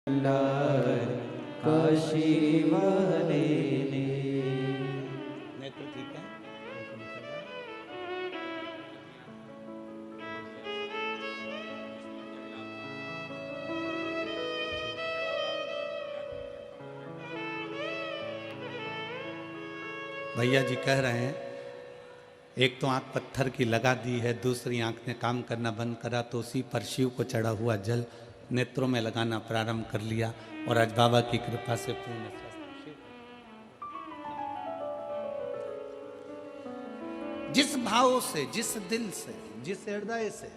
लाल काशी वाले ने। नेत्र ठीक है। भैया जी कह रहे हैं एक तो आंख पत्थर की लगा दी है, दूसरी आंख ने काम करना बंद करा तो उसी पर शिव को चढ़ा हुआ जल नेत्रों में लगाना प्रारंभ कर लिया और आज बाबा की कृपा से पूर्ण स्वस्थ। जिस भाव से, जिस दिल से, जिस हृदय से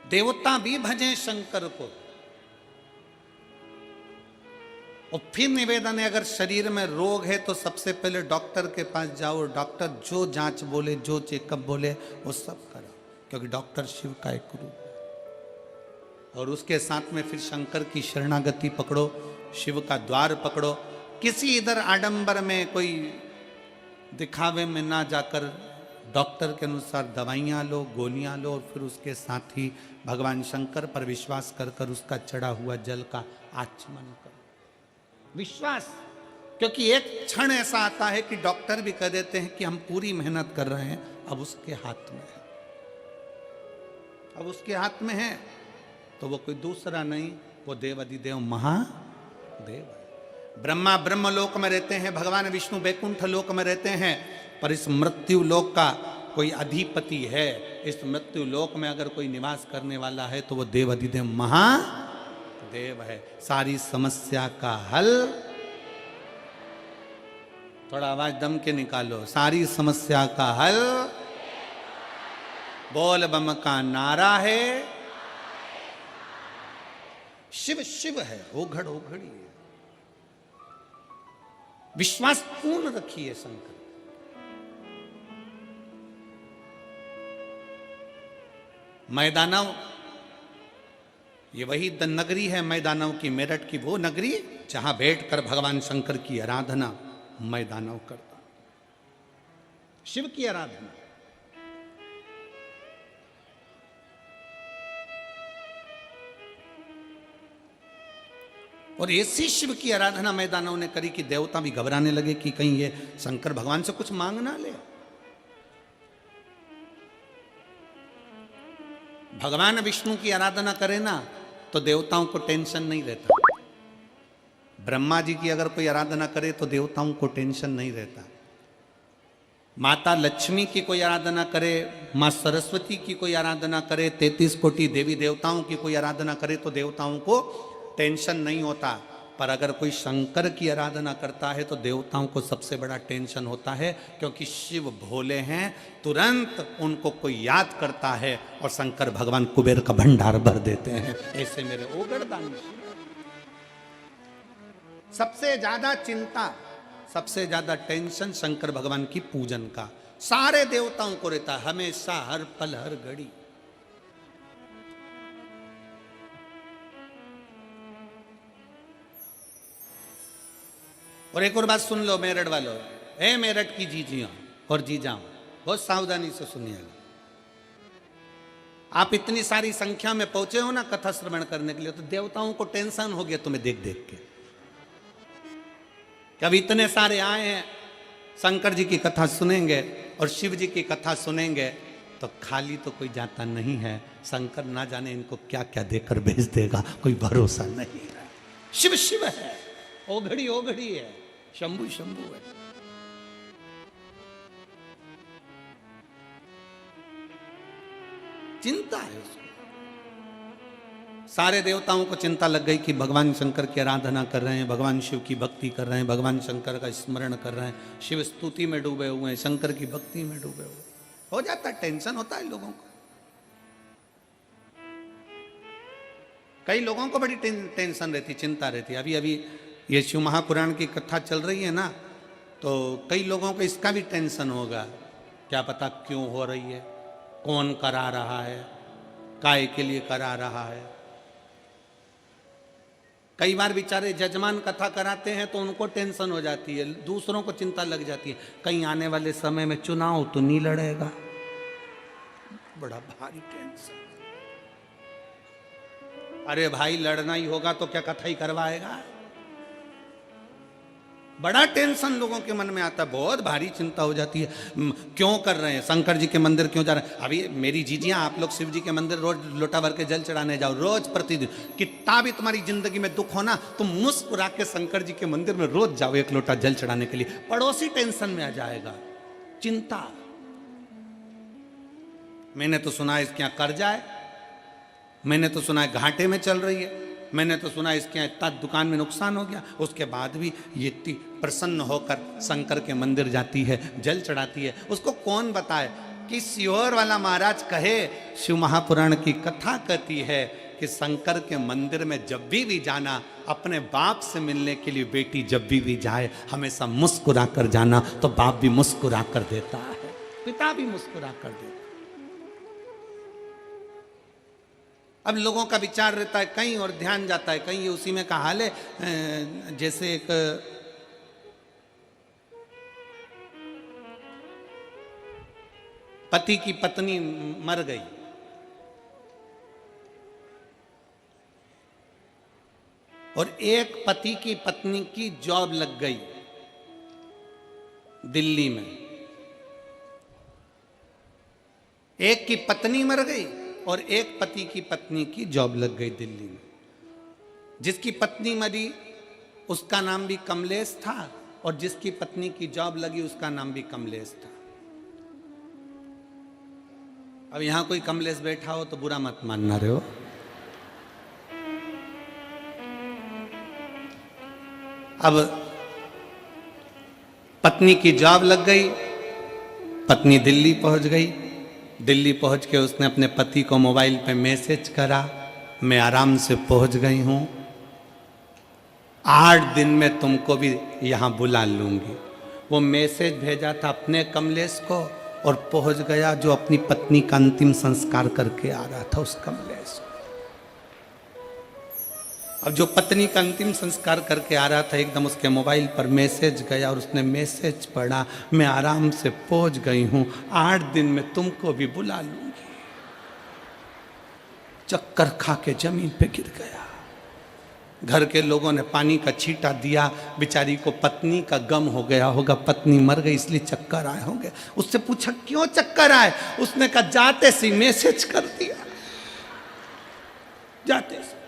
देवता भी भजें शंकर को, और फिर निवेदन है अगर शरीर में रोग है तो सबसे पहले डॉक्टर के पास जाओ, डॉक्टर जो जांच बोले, जो चेकअप बोले वो सब करो, क्योंकि डॉक्टर शिव का एक रूप है। और उसके साथ में फिर शंकर की शरणागति पकड़ो, शिव का द्वार पकड़ो। किसी इधर आडंबर में कोई दिखावे में ना जाकर डॉक्टर के अनुसार दवाइयाँ लो, गोलियाँ लो, और फिर उसके साथ ही भगवान शंकर पर विश्वास कर कर उसका चढ़ा हुआ जल का आचमन करो। विश्वास, क्योंकि एक क्षण ऐसा आता है कि डॉक्टर भी कह देते हैं कि हम पूरी मेहनत कर रहे हैं, अब उसके हाथ में है, अब उसके हाथ में है, तो वो कोई दूसरा नहीं, वो देवाधिदेव महादेव है। ब्रह्मा ब्रह्मलोक में रहते हैं, भगवान विष्णु बैकुंठ लोक में रहते हैं, पर इस मृत्यु लोक का कोई अधिपति है। इस मृत्यु लोक में अगर कोई निवास करने वाला है तो वो देवाधिदेव महादेव है। सारी समस्या का हल, थोड़ा आवाज दम के निकालो, सारी समस्या का हल बोल बम का नारा है। शिव शिव है, ओघड़ ओघड़ी है। विश्वास पूर्ण रखिए शंकर। मैदानव, ये वही नगरी है मैदानव की, मेरठ की वो नगरी जहां बैठकर भगवान शंकर की आराधना मैदानव करता, शिव की आराधना। और ऐसी शिव की आराधना मैदानों ने करी कि देवता भी घबराने लगे कि कहीं ये शंकर भगवान से कुछ मांग ना ले। भगवान विष्णु की आराधना करे ना तो देवताओं को टेंशन नहीं रहता। ब्रह्मा जी की अगर कोई आराधना करे तो देवताओं को टेंशन नहीं रहता। माता लक्ष्मी की कोई आराधना करे, माँ सरस्वती की कोई आराधना करे, 33 कोटि देवी देवताओं की कोई आराधना करे तो देवताओं को टेंशन नहीं होता। पर अगर कोई शंकर की आराधना करता है तो देवताओं को सबसे बड़ा टेंशन होता है, क्योंकि शिव भोले हैं, तुरंत उनको कोई याद करता है और शंकर भगवान कुबेर का भंडार भर देते हैं। ऐसे मेरे ओगड़दानी सबसे ज्यादा चिंता, सबसे ज्यादा टेंशन शंकर भगवान की पूजन का सारे देवताओं को रहता है, हमेशा, हर पल, हर घड़ी। और एक और बात सुन लो मेरठ वालों, हे मेरठ की जीजियों और जीजाओं, बहुत सावधानी से सुनिएगा। आप इतनी सारी संख्या में पहुंचे हो ना कथा श्रवण करने के लिए, तो देवताओं को टेंशन हो गया तुम्हें देख देख के, कभी इतने सारे आए हैं शंकर जी की कथा सुनेंगे और शिव जी की कथा सुनेंगे तो खाली तो कोई जाता नहीं है। शंकर ना जाने इनको क्या क्या देकर भेज देगा, कोई भरोसा नहीं है। शिव शिव है, ओघड़ी ओघड़ी है, शंभु शंभु है। चिंता है उसको। सारे देवताओं को चिंता लग गई कि भगवान शंकर की आराधना कर रहे हैं, भगवान शिव की भक्ति कर रहे हैं, भगवान शंकर का स्मरण कर रहे हैं, शिव स्तुति में डूबे हुए हैं, शंकर की भक्ति में डूबे हुए। हो जाता है, टेंशन होता है लोगों को। कई लोगों को बड़ी टेंशन रहती, चिंता रहती। अभी अभी ये शिव महापुराण की कथा चल रही है ना, तो कई लोगों को इसका भी टेंशन होगा, क्या पता क्यों हो रही है, कौन करा रहा है, काय के लिए करा रहा है। कई बार बेचारे जजमान कथा कराते हैं तो उनको टेंशन हो जाती है, दूसरों को चिंता लग जाती है, कहीं आने वाले समय में चुनाव तो नहीं लड़ेगा, बड़ा भारी टेंशन। अरे भाई लड़ना ही होगा तो क्या कथा ही करवाएगा। बड़ा टेंशन लोगों के मन में आता है, बहुत भारी चिंता हो जाती है। क्यों कर रहे हैं, शंकर जी के मंदिर क्यों जा रहे हैं? अभी मेरी जीजियां, आप लोग शिव जी के मंदिर रोज लोटा भर के जल चढ़ाने जाओ, रोज प्रतिदिन। कितना भी तुम्हारी जिंदगी में दुख हो ना, तुम मुस्कुरा के शंकर जी के मंदिर में रोज जाओ एक लोटा जल चढ़ाने के लिए। पड़ोसी टेंशन में आ जाएगा, चिंता। मैंने तो सुना है इसके यहां कर्जा है, मैंने तो सुना है घाटे में चल रही है, मैंने तो सुना इसके यहाँ इतना दुकान में नुकसान हो गया, उसके बाद भी ये इतनी प्रसन्न होकर शंकर के मंदिर जाती है, जल चढ़ाती है। उसको कौन बताए कि सियोर वाला महाराज कहे, शिव महापुराण की कथा कहती है कि शंकर के मंदिर में जब भी जाना, अपने बाप से मिलने के लिए बेटी जब भी जाए हमेशा मुस्कुरा कर जाना, तो बाप भी मुस्कुरा कर देता है, पिता भी मुस्कुरा कर देता है। अब लोगों का विचार रहता है कहीं और ध्यान जाता है कहीं, उसी में का हाल है। जैसे एक पति की पत्नी मर गई और एक पति की पत्नी की जॉब लग गई दिल्ली में। एक की पत्नी मर गई और एक पति की पत्नी की जॉब लग गई दिल्ली में। जिसकी पत्नी मरी उसका नाम भी कमलेश था और जिसकी पत्नी की जॉब लगी उसका नाम भी कमलेश था। अब यहां कोई कमलेश बैठा हो तो बुरा मत मानना रहे हो। अब पत्नी की जॉब लग गई, पत्नी दिल्ली पहुंच गई। दिल्ली पहुंच के उसने अपने पति को मोबाइल पे मैसेज करा, मैं आराम से पहुंच गई हूं, 8 दिन में तुमको भी यहां बुला लूंगी। वो मैसेज भेजा था अपने कमलेश को और पहुंच गया जो अपनी पत्नी का अंतिम संस्कार करके आ रहा था उस कमलेश को। अब जो पत्नी का अंतिम संस्कार करके आ रहा था, एकदम उसके मोबाइल पर मैसेज गया और उसने मैसेज पढ़ा, मैं आराम से पहुंच गई हूं, 8 दिन में तुमको भी बुला लूंगी। चक्कर खा के जमीन पे गिर गया। घर के लोगों ने पानी का छींटा दिया, बेचारी को पत्नी का गम हो गया होगा, पत्नी मर गई इसलिए चक्कर आए होंगे। उससे पूछा क्यों चक्कर आए, उसने कहा जाते से मैसेज कर दिया। जाते से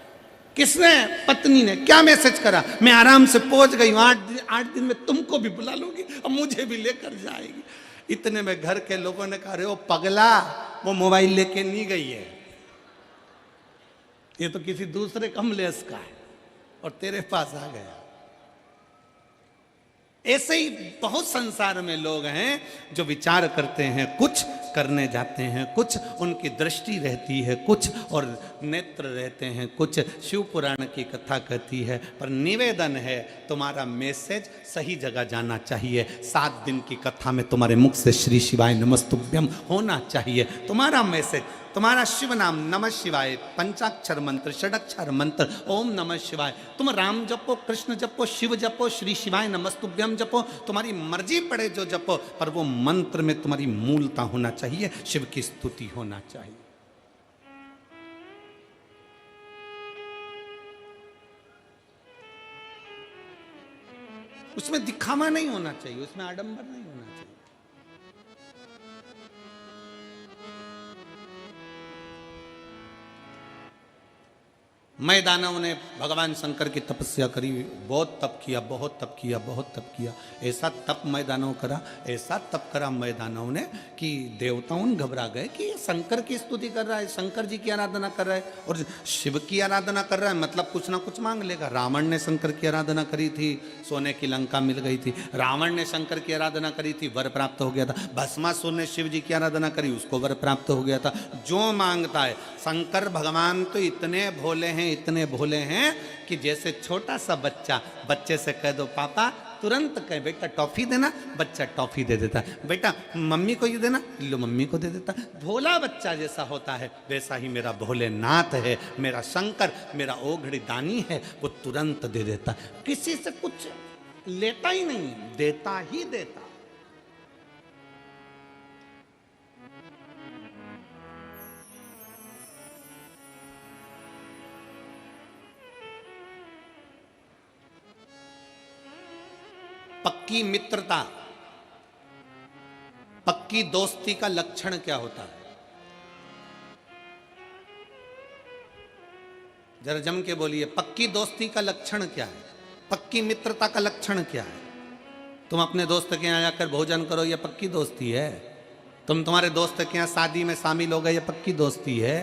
किसने? पत्नी ने। क्या मैसेज करा? मैं आराम से पहुंच गई हूं, 8 दिन में तुमको भी बुला लूंगी और मुझे भी लेकर जाएगी। इतने में घर के लोगों ने कहा, अरे वो पगला, वो मोबाइल लेके नहीं गई है, ये तो किसी दूसरे कमलेश का है और तेरे पास आ गया। ऐसे ही बहुत संसार में लोग हैं जो विचार करते हैं, कुछ करने जाते हैं, कुछ उनकी दृष्टि रहती है, कुछ और नेत्र रहते हैं, कुछ शिव पुराण की कथा कहती है। पर निवेदन है, तुम्हारा मैसेज सही जगह जाना चाहिए। 7 दिन की कथा में तुम्हारे मुख से श्री शिवाय नमस्तुभ्यम होना चाहिए। तुम्हारा मैसेज, तुम्हारा शिव नाम नमः शिवाय, पंचाक्षर मंत्र, षडक्षर मंत्र, ओम नमः शिवाय, तुम राम जपो, कृष्ण जपो, शिव जपो, श्री शिवाय नमस्तुभ्यम जपो, तुम्हारी मर्जी पड़े जो जपो, पर वो मंत्र में तुम्हारी मूलता होना चाहिए, शिव की स्तुति होना चाहिए। उसमें दिखावा नहीं होना चाहिए, उसमें आडंबर नहीं होना चाहिए। मैदानव ने भगवान शंकर की तपस्या करी, बहुत तप किया, बहुत तप किया, बहुत तप किया। ऐसा तप मैदानव करा, ऐसा तप करा मैदानव ने कि देवताओं घबरा गए कि ये शंकर की स्तुति कर रहा है, शंकर जी की आराधना कर रहा है और शिव की आराधना कर रहा है, मतलब कुछ ना कुछ मांग लेगा। रावण ने शंकर की आराधना करी थी, सोने की लंका मिल गई थी। रावण ने शंकर की आराधना करी थी, वर प्राप्त हो गया था। भस्मासुर ने शिव जी की आराधना करी, उसको वर प्राप्त हो गया था। जो मांगता है, शंकर भगवान तो इतने भोले हैं, इतने भोले हैं कि जैसे छोटा सा बच्चा, बच्चे से कह दो पापा, तुरंत कहे बेटा टॉफी देना, बच्चा टॉफी दे देता है। बेटा मम्मी को ये देना, लो मम्मी को दे देता। भोला बच्चा जैसा होता है वैसा ही मेरा भोलेनाथ है, मेरा शंकर, मेरा ओघड़ी दानी है, वो तुरंत दे देता। किसी से कुछ लेता ही नहीं, देता ही देता। पक्की मित्रता, पक्की दोस्ती का लक्षण क्या होता है? जरा जम के बोलिए, पक्की दोस्ती का लक्षण क्या है? पक्की मित्रता का लक्षण क्या है? तुम अपने दोस्त के यहां जाकर भोजन करो, यह पक्की दोस्ती है। तुम तुम्हारे दोस्त के यहां शादी में शामिल हो गए, यह पक्की दोस्ती है।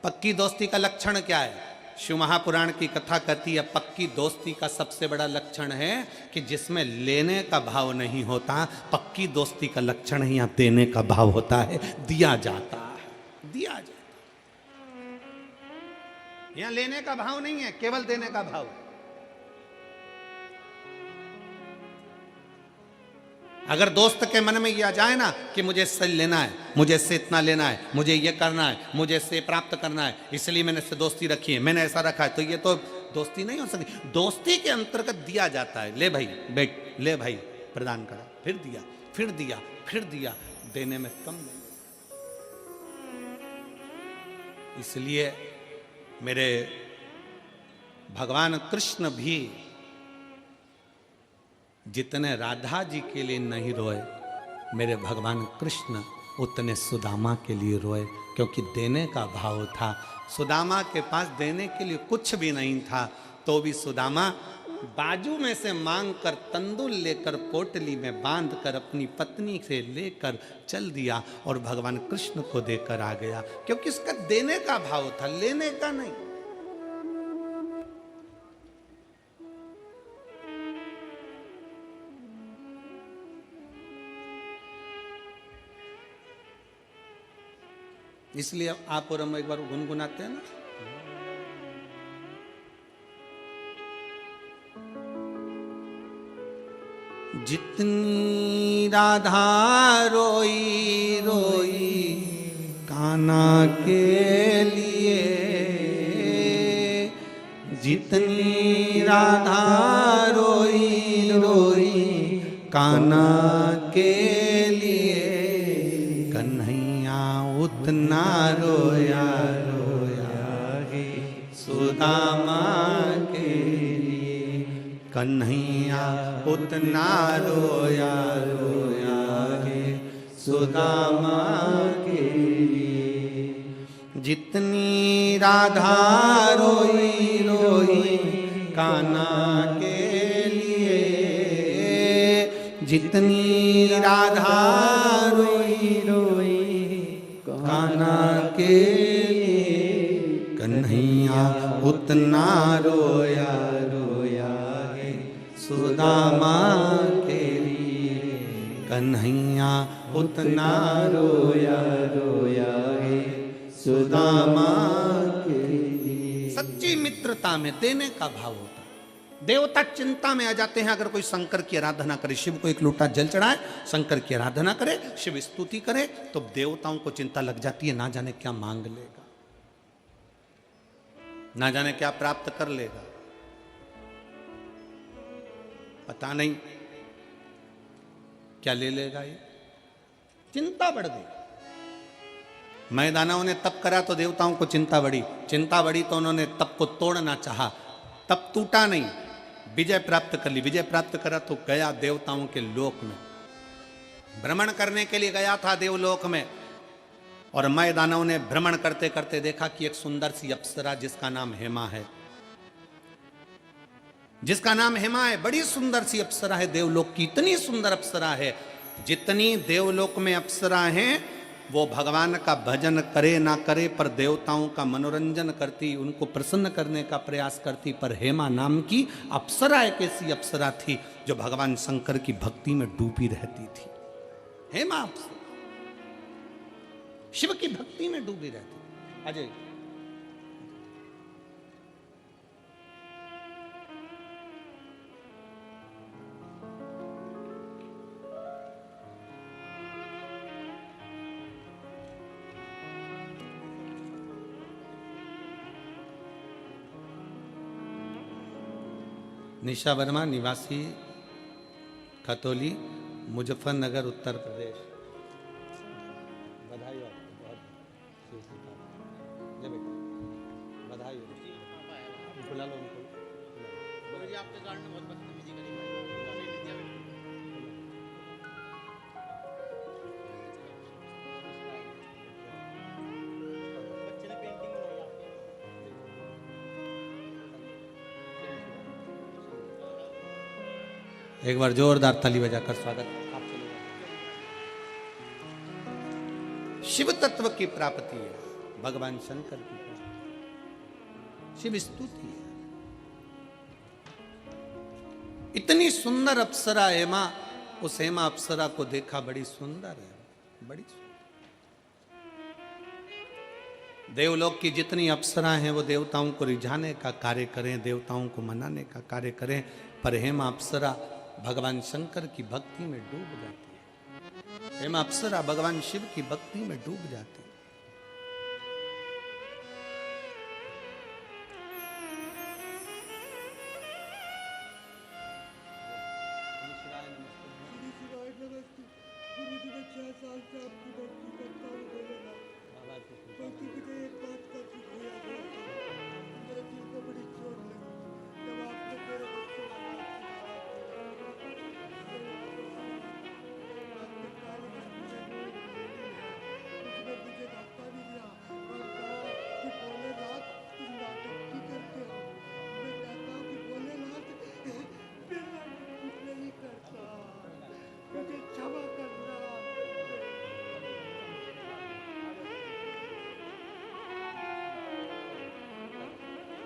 पक्की दोस्ती का लक्षण क्या है? शिव महापुराण की कथा कहती है, पक्की दोस्ती का सबसे बड़ा लक्षण है कि जिसमें लेने का भाव नहीं होता। पक्की दोस्ती का लक्षण ही यहां देने का भाव होता है, दिया जाता है, दिया जाता है। यहां लेने का भाव नहीं है, केवल देने का भाव है। अगर दोस्त के मन में यह आ जाए ना कि मुझे इससे लेना है, मुझे इससे इतना लेना है, मुझे ये करना है, मुझे इससे प्राप्त करना है, इसलिए मैंने इससे दोस्ती रखी है, मैंने ऐसा रखा है, तो ये तो दोस्ती नहीं हो सकती। दोस्ती के अंतर्गत दिया जाता है। ले भाई बैठ, ले भाई प्रदान करा, फिर दिया, फिर दिया, फिर दिया, देने में कम नहीं। इसलिए मेरे भगवान कृष्ण भी जितने राधा जी के लिए नहीं रोए, मेरे भगवान कृष्ण उतने सुदामा के लिए रोए, क्योंकि देने का भाव था। सुदामा के पास देने के लिए कुछ भी नहीं था, तो भी सुदामा बाजू में से मांग कर तंदुल लेकर पोटली में बांध कर अपनी पत्नी से लेकर चल दिया और भगवान कृष्ण को देकर आ गया, क्योंकि इसका देने का भाव था, लेने का नहीं। इसलिए आप और हम एक बार गुनगुनाते हैं ना, जितनी राधा रोई रोई कान्हा के लिए, जितनी राधा रोई रोई कान्हा के लिए, कन्हैया उतना रोया रोया गे सुदामा के लिए, कन्हैया उतना रोया रोया गे सुदामा के लिए। जितनी राधा रोई रोई कान्हा के लिए, जितनी राधा रोई रोई कान्हा के लिए, कन्हैया उतना रोया रोया है सुदामा के लिए, कन्हैया उतना रोया रोया है सुदामा के लिए। सच्ची मित्रता में देने का भाव होता है। देवता चिंता में आ जाते हैं। अगर कोई शंकर की आराधना करे, शिव को एक लोटा जल चढ़ाए, शंकर की आराधना करे, शिव स्तुति करे, तो देवताओं को चिंता लग जाती है, ना जाने क्या मांग लेगा, ना जाने क्या प्राप्त कर लेगा, पता नहीं क्या ले लेगा। ये चिंता बढ़ गई। मैदानों ने तप करा तो देवताओं को चिंता बढ़ी, चिंता बढ़ी तो उन्होंने तप को तोड़ना चाहा, तप टूटा नहीं, विजय प्राप्त कर ली। विजय प्राप्त करा तो गया देवताओं के लोक में, भ्रमण करने के लिए गया था देवलोक में, और मैदानों ने भ्रमण करते करते देखा कि एक सुंदर सी अप्सरा जिसका नाम हेमा है, जिसका नाम हेमा है, बड़ी सुंदर सी अप्सरा है देवलोक की। इतनी सुंदर अप्सरा है, जितनी देवलोक में अप्सरा हैं वो भगवान का भजन करे ना करे, पर देवताओं का मनोरंजन करती, उनको प्रसन्न करने का प्रयास करती। पर हेमा नाम की अप्सरा एक ऐसी अप्सरा थी जो भगवान शंकर की भक्ति में डूबी रहती थी। हेमा अप्सरा शिव की भक्ति में डूबी रहती। अजय निशा वर्मा, निवासी खतौली, मुजफ्फरनगर, उत्तर प्रदेश। बधाई हो आपको, बहुत जय बेटा, बधाई हो। बुला लो उनको। आपके कारण बहुत बदतमीजी करी भाई। एक बार जोरदार ताली बजाकर स्वागत। आप चले जाओ। शिव तत्व की प्राप्ति है, भगवान शंकर की प्राप्ति, शिव स्तुति है। इतनी सुंदर अप्सरा हेमा, उस हेमा अप्सरा को देखा, बड़ी सुंदर है, बड़ी सुंदर। देवलोक की जितनी अप्सरा हैं वो देवताओं को रिझाने का कार्य करें, देवताओं को मनाने का कार्य करें, पर हेमा अप्सरा भगवान शंकर की भक्ति में डूब जाती है। हेमा अप्सरा भगवान शिव की भक्ति में डूब जाती है।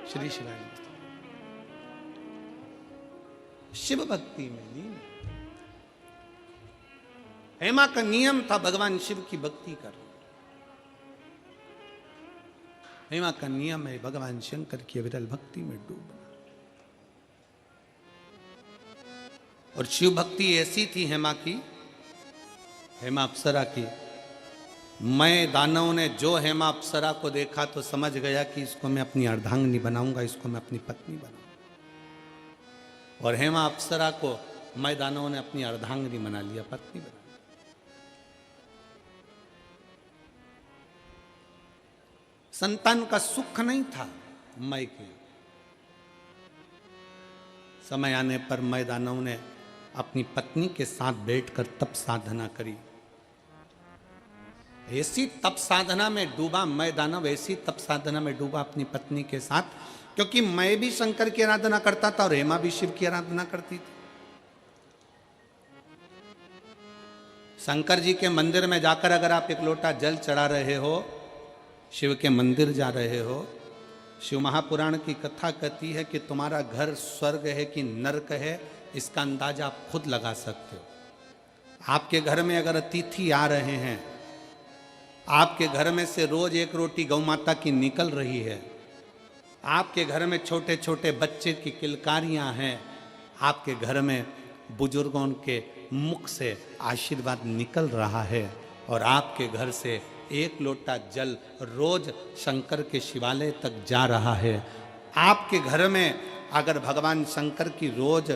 श्री शिवाय शिव भक्ति में लीन। हेमा का नियम था भगवान शिव की भक्ति करो। हेमा का नियम है भगवान शंकर की अविरल भक्ति में डूबना। और शिव भक्ति ऐसी थी हेमा की, हेमा अप्सरा की, मैं दानव ने जो हेमा अप्सरा को देखा तो समझ गया कि इसको मैं अपनी अर्धांगिनी बनाऊंगा, इसको मैं अपनी पत्नी बनाऊंगा। और हेमा अप्सरा को मैं दानव ने अपनी अर्धांगिनी बना लिया, पत्नी बना लिया। संतान का सुख नहीं था मैं के। समय आने पर मैं दानव ने अपनी पत्नी के साथ बैठकर तप साधना करी। ऐसी तप साधना में डूबा मैं दानव, ऐसी तप साधना में डूबा अपनी पत्नी के साथ, क्योंकि मैं भी शंकर की आराधना करता था और हेमा भी शिव की आराधना करती थी। शंकर जी के मंदिर में जाकर अगर आप एक लोटा जल चढ़ा रहे हो, शिव के मंदिर जा रहे हो, शिव महापुराण की कथा कहती है कि तुम्हारा घर स्वर्ग है कि नरक है, इसका अंदाजा आप खुद लगा सकते हो। आपके घर में अगर अतिथि आ रहे हैं, आपके घर में से रोज एक रोटी गौ माता की निकल रही है, आपके घर में छोटे छोटे बच्चे की किलकारियां हैं, आपके घर में बुजुर्गों के मुख से आशीर्वाद निकल रहा है, और आपके घर से एक लोटा जल रोज शंकर के शिवालय तक जा रहा है। आपके घर में अगर भगवान शंकर की रोज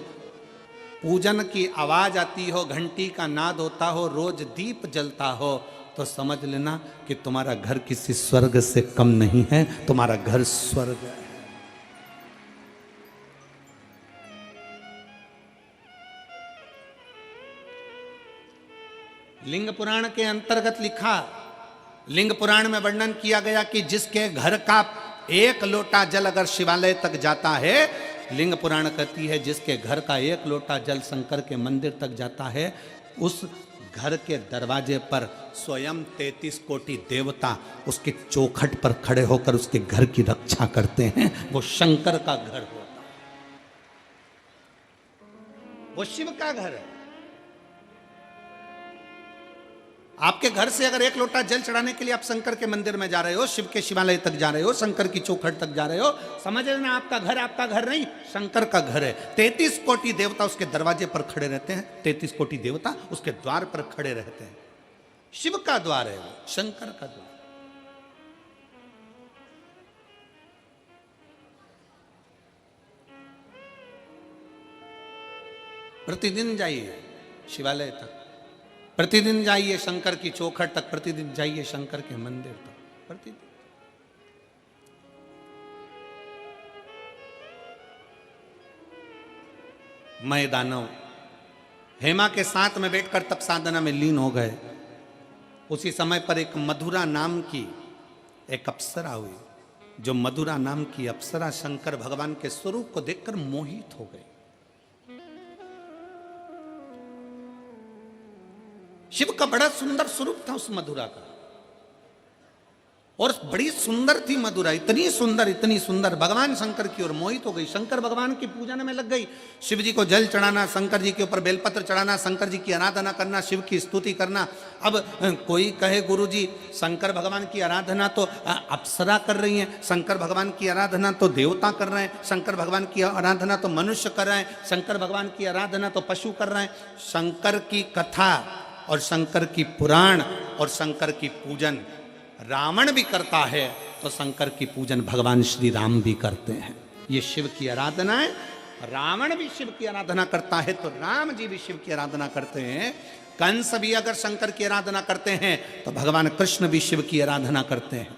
पूजन की आवाज आती हो, घंटी का नाद होता हो, रोज दीप जलता हो, तो समझ लेना कि तुम्हारा घर किसी स्वर्ग से कम नहीं है, तुम्हारा घर स्वर्ग है। लिंग पुराण के अंतर्गत लिखा, लिंग पुराण में वर्णन किया गया कि जिसके घर का एक लोटा जल अगर शिवालय तक जाता है, लिंग पुराण कहती है जिसके घर का एक लोटा जल शंकर के मंदिर तक जाता है, उस घर के दरवाजे पर स्वयं 33 कोटि देवता उसके चौखट पर खड़े होकर उसके घर की रक्षा करते हैं। वो शंकर का घर होता है, वो शिव का घर है। आपके घर से अगर एक लोटा जल चढ़ाने के लिए आप शंकर के मंदिर में जा रहे हो, शिव के शिवालय तक जा रहे हो, शंकर की चौखट तक जा रहे हो, समझ लेना आपका घर नहीं, शंकर का घर है। 33 कोटि देवता उसके दरवाजे पर खड़े रहते हैं, 33 कोटि देवता उसके द्वार पर खड़े रहते हैं। शिव का द्वार है वो, शंकर का द्वार। प्रतिदिन जाइए शिवालय तक, प्रतिदिन जाइए शंकर की चौखट तक, प्रतिदिन जाइए शंकर के मंदिर तक, प्रतिदिन। मैं दानव हेमा के साथ में बैठकर तप साधना में लीन हो गए। उसी समय पर एक मधुरा नाम की एक अप्सरा हुई। जो मधुरा नाम की अप्सरा शंकर भगवान के स्वरूप को देखकर मोहित हो गई। शिव का बड़ा सुंदर स्वरूप था उस मधुरा का, और बड़ी सुंदर थी मधुरा, इतनी सुंदर भगवान शंकर की ओर मोहित हो गई। शंकर भगवान की पूजन में लग गई। शिव जी को जल चढ़ाना, शंकर जी के ऊपर बेलपत्र चढ़ाना, शंकर जी की आराधना करना, शिव की स्तुति करना। अब कोई कहे गुरु जी शंकर भगवान की आराधना तो अप्सरा कर रही हैं, शंकर भगवान की आराधना तो देवता कर रहे हैं, शंकर भगवान की आराधना तो मनुष्य कर रहे हैं, शंकर भगवान की आराधना तो पशु कर रहे हैं। शंकर की कथा और शंकर की पुराण और शंकर की पूजन रावण भी करता है, तो शंकर की पूजन भगवान श्री राम भी करते हैं। ये शिव की आराधना है। रावण भी शिव की आराधना करता है तो राम जी भी शिव की आराधना करते हैं। कंस भी अगर शंकर की आराधना करते हैं तो भगवान कृष्ण भी शिव की आराधना करते हैं।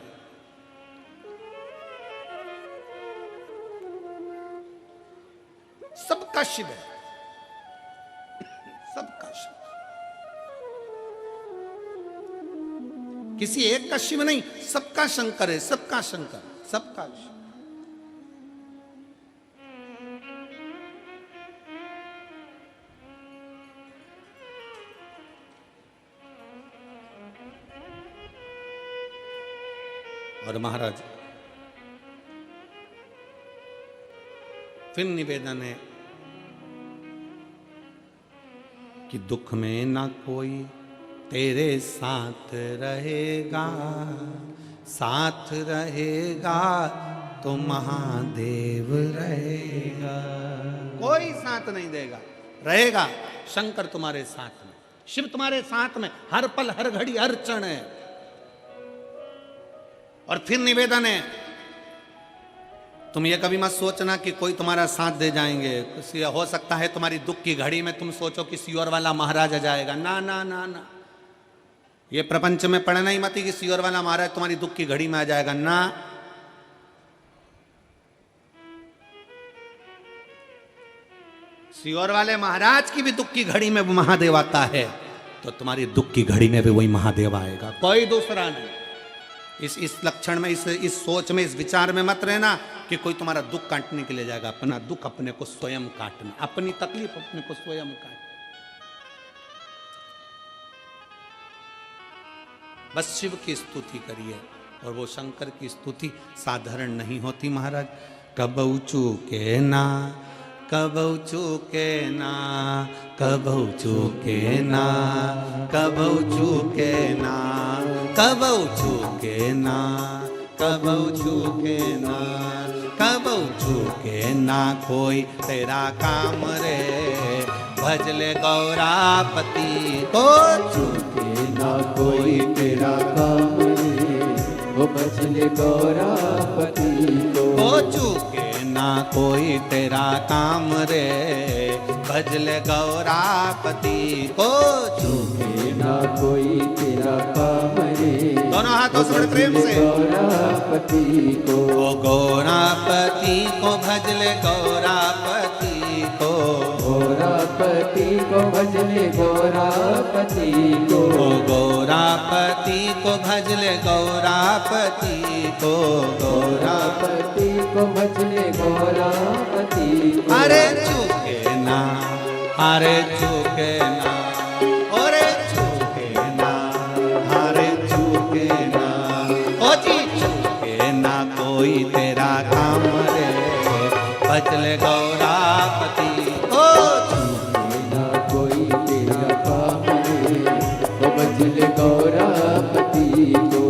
सबका शिव है, सबका शिव, किसी एक का शिव नहीं, सबका शंकर है, सबका शंकर, सबका शिव। और महाराज फिर निवेदन है कि दुख में ना कोई तेरे साथ रहेगा, साथ रहेगा तो महादेव रहेगा। कोई साथ नहीं देगा, रहेगा शंकर तुम्हारे साथ में, शिव तुम्हारे साथ में, हर पल हर घड़ी हर क्षण है। और फिर निवेदन है, तुम ये कभी मत सोचना कि कोई तुम्हारा साथ दे जाएंगे। हो सकता है तुम्हारी दुख की घड़ी में तुम सोचो किसी और वाला महाराज आ जाएगा। ना ना ना ना, ये प्रपंच में पढ़ना ही मत कि किसी और वाला महाराज तुम्हारी दुख की घड़ी में आ जाएगा। ना, सियोर वाले महाराज की भी दुख की घड़ी में महादेव आता है, तो तुम्हारी दुख की घड़ी में भी वही महादेव आएगा, कोई दूसरा नहीं। इस लक्षण में, इस सोच में, इस विचार में मत रहना कि कोई तुम्हारा दुख काटने के लिए जाएगा। अपना दुख अपने को स्वयं काटना, अपनी तकलीफ अपने को स्वयं काटना। बस शिव की स्तुति करिए, और वो शंकर की स्तुति साधारण नहीं होती महाराज। कबऊ चूके ना, कबऊ चूके ना, कबऊ चूके ना, कबऊ चूके ना, कबऊ चूके ना, कबऊ चूके ना, कबऊ चूके ना कोई तेरा काम रे, भजले गौरापति को चूके ना कोई तेरा काम रे, वो भजले गौरापति को चूके ना कोई तेरा काम रे, भजले गौरापति को चूके ना कोई तेरा काम रे। दोनों हाथों से प्रेम से गौरापति को, ओ गौरापति को भजले गौरापति को, गौरापति को भजले गौरापति को, ओ गौरापति को भजले गौरापति को, गौरापति को भजले गौरापति को। अरे चूके ना, अरे चूके ना, अरे चूके ना, अरे चूके ना, ओ जी चूके ना कोई तेरा काम रे, भजले गौरापति को चूके ना कोई तेरा काम रे, वो भजले गौरापति को।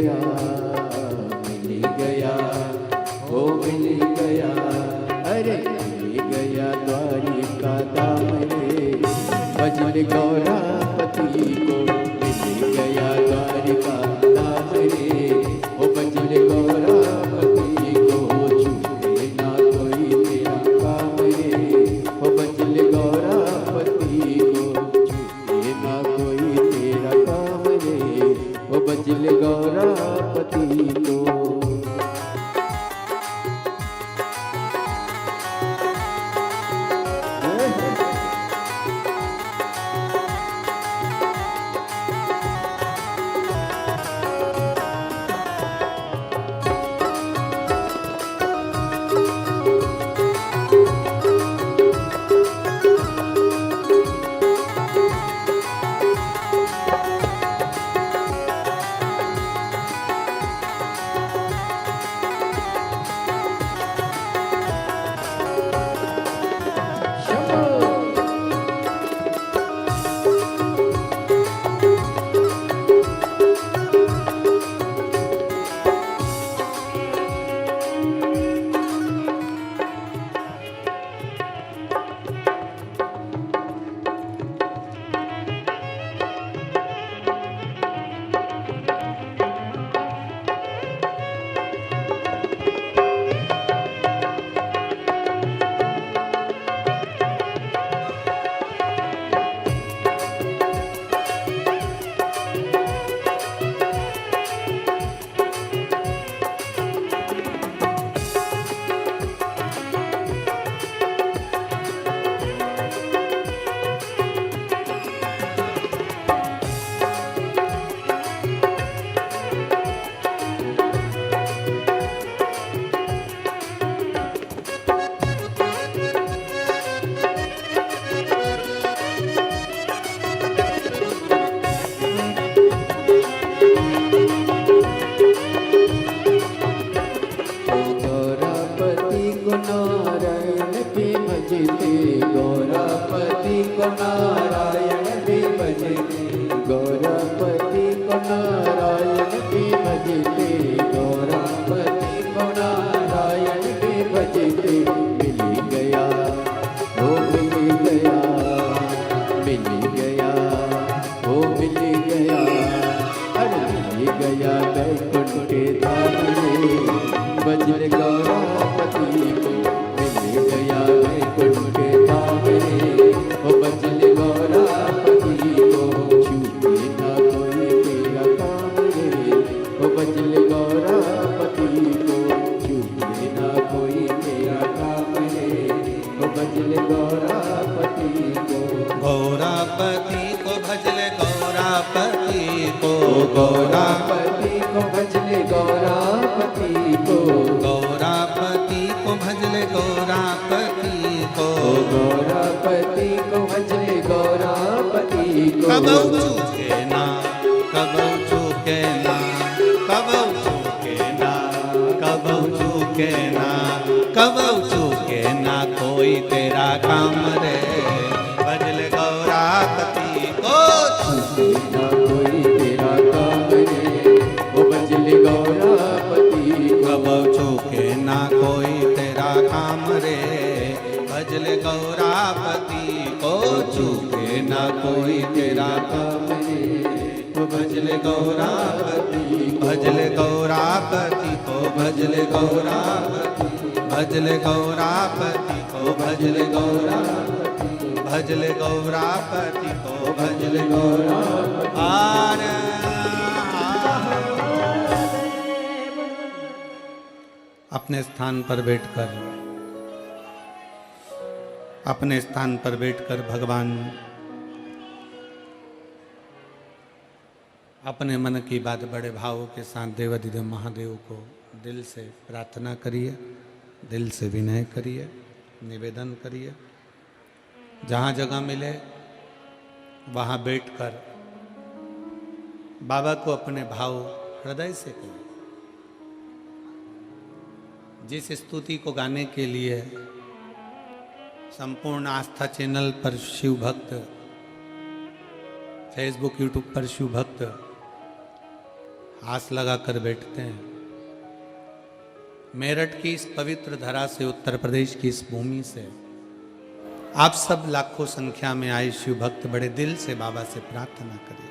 गया, मिल गया, ओ मिल गया, अरे मिल गया द्वारिका धाम रे, भजन गौरापति को मिल गया द्वारिका धाम रे, ओ भजन गौरापति को छूटे ना कोई तेरा काम रे, ओ भजन गौरापति को छूटे ना कोई तेरा काम रे, ओ भजन गौरापति को। नारायण भी भजते, गौरापति को नारायण भी भजते, गौरापति को नारायण भी भजते, गौरापति को नारायण भी भजते। मिल गया, ओ मिल गया, मिल गया, ओ मिल गया, अरे मिल गया बैकुंठ के धाम रे, भजन गौरापति को मिल गया बैकुंठ के धाम रे, ओ भजन गौरापति को छूटे ना कोई तेरा काम रे, ओ भजन गौरापति को छूटे ना कोई तेरा काम रे, ओ भजन गौरापति को। गौरापति को भजले गौरापति को, गौरापति को भजले गौरापति को, गौरापति को भजले गौरापति को, गौरापति को भजले गौरापति को। कबौ चूके ना, कबौ चूके ना, कबौ चूके ना, कबौ चूके ना, कबौ चूके ना कोई तेरा काम रे, भजले गौरापति को छूटे ना कोई तेरा काम रे, ओ भजले गौरापति को। कबौ चूके ना कोई तेरा काम रे, भजले गौरापति को चूके ना कोई तेरा काम रे, ओ भजले गौरापति, भजले गौरापति को भजले गौरापति, भजले गौरापति को भजले गौरापति, भजले गौरापति को भजले गौरापति। अपने स्थान पर बैठकर, अपने स्थान पर बैठकर भगवान अपने मन की बात बड़े भावों के साथ देवाधिदेव महादेव को दिल से प्रार्थना करिए, दिल से विनय करिए, निवेदन करिए। जहाँ जगह मिले वहाँ बैठकर बाबा को अपने भाव हृदय से कहिए। जिस स्तुति को गाने के लिए संपूर्ण आस्था चैनल पर शिव भक्त, फेसबुक यूट्यूब पर शिव भक्त आस लगा कर बैठते हैं। मेरठ की इस पवित्र धरा से, उत्तर प्रदेश की इस भूमि से आप सब लाखों संख्या में आए शिव भक्त बड़े दिल से बाबा से प्रार्थना करें।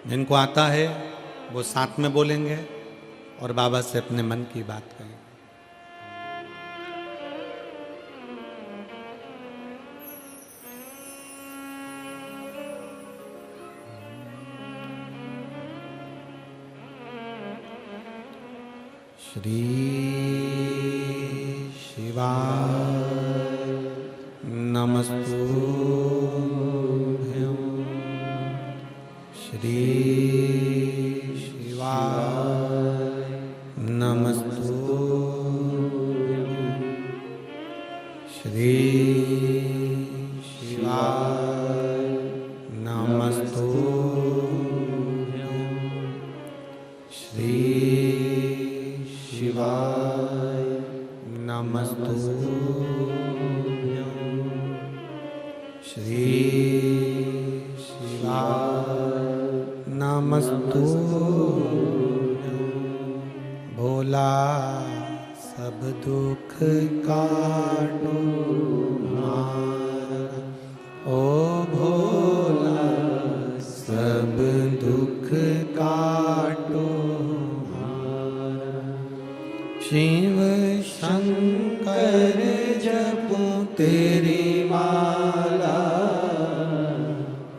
जिनको आता है वो साथ में बोलेंगे और बाबा से अपने मन की बात कहें। श्री शिवाय नमस्तुभ्यं। श्री शिवाय नमस्तुभ्यं। श्री शिवाय नमस्तुभ्यं। श्री शिवाय नमस्तुभ्यं। श्री शिवाय नमस्तुभ्यं। भोला सब दुख काटो हमारा, ओ भोला सब दुख काटो। शिव शंकर जपूं तेरी माला,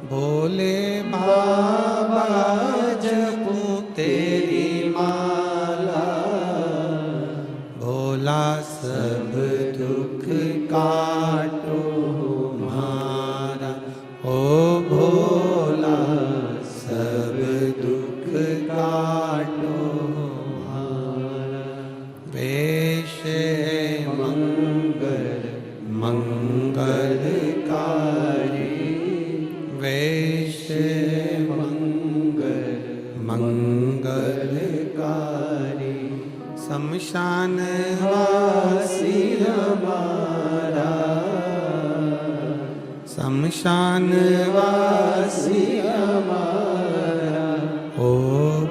भोले बाबा जपूं तेरी माला। भोला सब दुख काटो हमारा, ओ भोला सब दुख काटो। वेश मंगल मंगलकारी, वेश मंगल मंगलकारी। शमशान वासी हमारा, शमशान वासी हमारा। ओ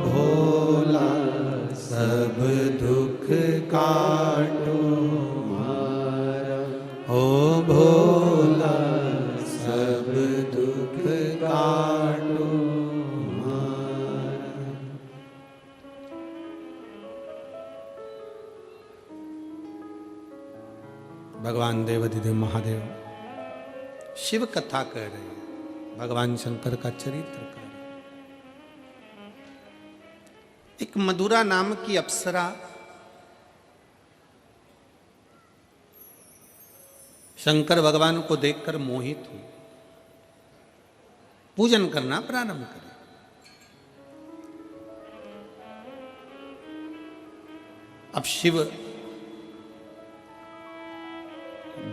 भोला सब दुख काटो हमारा, ओ भोला सब दुख काटो हमारा। भगवान देवाधिदेव महादेव शिव कथा कह रहे हैं, भगवान शंकर का चरित्र कह रहे हैं। एक मधुरा नाम की अप्सरा शंकर भगवान को देखकर मोहित हुई, पूजन करना प्रारंभ करें। अब शिव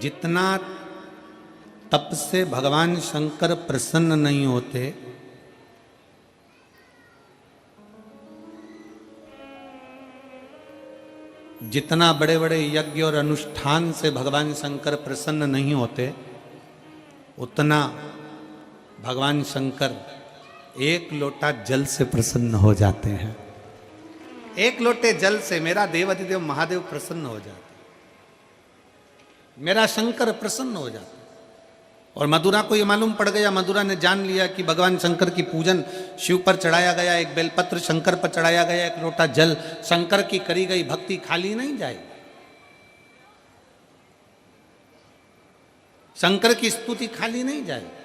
जितना तप से भगवान शंकर प्रसन्न नहीं होते, जितना बड़े बड़े यज्ञ और अनुष्ठान से भगवान शंकर प्रसन्न नहीं होते, उतना भगवान शंकर एक लोटा जल से प्रसन्न हो जाते हैं। एक लोटे जल से मेरा देवाधिदेव महादेव प्रसन्न हो जाते, मेरा शंकर प्रसन्न हो जाता। और मधुरा को ये मालूम पड़ गया, मधुरा ने जान लिया कि भगवान शंकर की पूजन शिव पर चढ़ाया गया, एक बेलपत्र शंकर पर चढ़ाया गया, एक लोटा जल, शंकर की करी गई भक्ति खाली नहीं जाएगी। शंकर की स्तुति खाली नहीं जाएगी।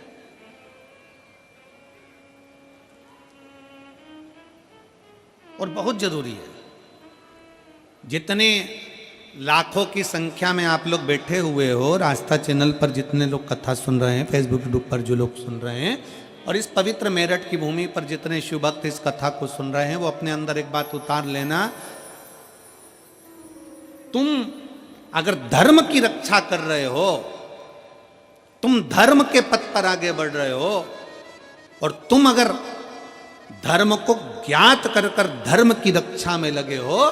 और बहुत जरूरी है, जितने लाखों की संख्या में आप लोग बैठे हुए हो, आस्था चैनल पर जितने लोग कथा सुन रहे हैं, फेसबुक यूट्यूब पर जो लोग सुन रहे हैं, और इस पवित्र मेरठ की भूमि पर जितने शिव भक्त इस कथा को सुन रहे हैं, वो अपने अंदर एक बात उतार लेना, तुम अगर धर्म की रक्षा कर रहे हो, तुम धर्म के पथ पर आगे बढ़ रहे हो, और तुम अगर धर्म को ज्ञात कर कर धर्म की रक्षा में लगे हो,